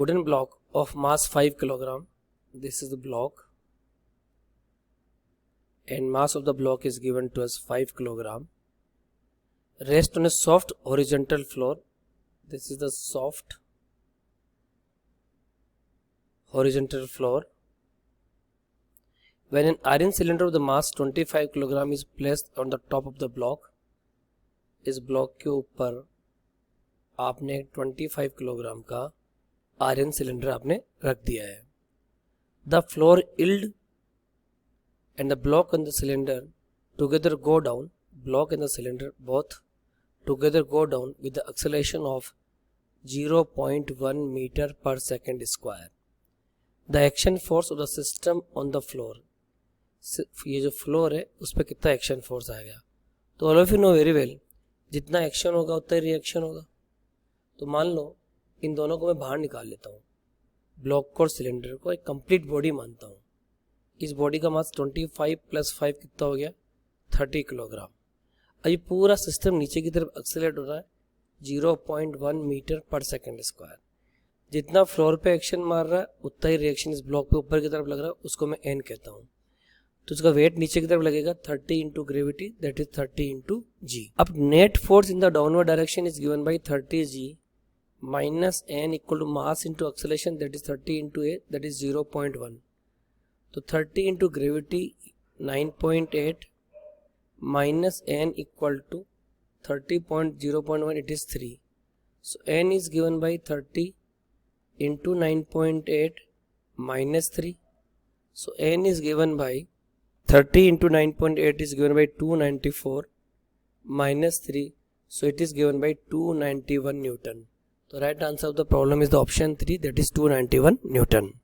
wooden block of mass 5 kilogram. This is the block and mass of the block is given to us 5 kilogram. Rest on a soft horizontal floor. This is the soft horizontal floor. When an iron cylinder of the mass 25 kilogram is placed on the top of the block, इस block के ऊपर आपने 25 kilogram का iron cylinder आपने रख दिया है. The floor yield and the block and the cylinder together go down. Block and the cylinder both together go down with the acceleration of 0.1 meter per second square. The action force of the system on the floor. ये जो floor है उस पर कितना action force आएगा. तो all of you know very well, जितना action होगा उतना ही रिएक्शन होगा. तो मान लो इन दोनों को मैं बाहर निकाल लेता हूँ. ब्लॉक को और सिलेंडर को एक कंप्लीट बॉडी मानता हूँ. इस बॉडी का मास 25 + 5 कितना हो गया, 30 किलोग्राम. अब ये पूरा सिस्टम नीचे की तरफ एक्सेलरेट हो रहा है 0.1 मीटर पर सेकेंड स्क्वायर. जितना फ्लोर पे एक्शन मार रहा है उतना ही रिएक्शन इस ब्लॉक पे ऊपर की तरफ लग रहा है, उसको मैं एन कहता हूँ. तो उसका वेट नीचे की तरफ लगेगा 30 into gravity, that is 30 into g. अब net force in the downward direction is given by 30 g minus n equal to mass into acceleration, that is 30 into a, that is 0.1. तो 30 into gravity 9.8 minus n equal to 30.0.1, it is 3. So n is given by 30 into 9.8 minus 3. So n is given by 30 into 9.8 is given by 294 minus 3. So it is given by 291 Newton. The right answer of the problem is the option 3, that is 291 Newton.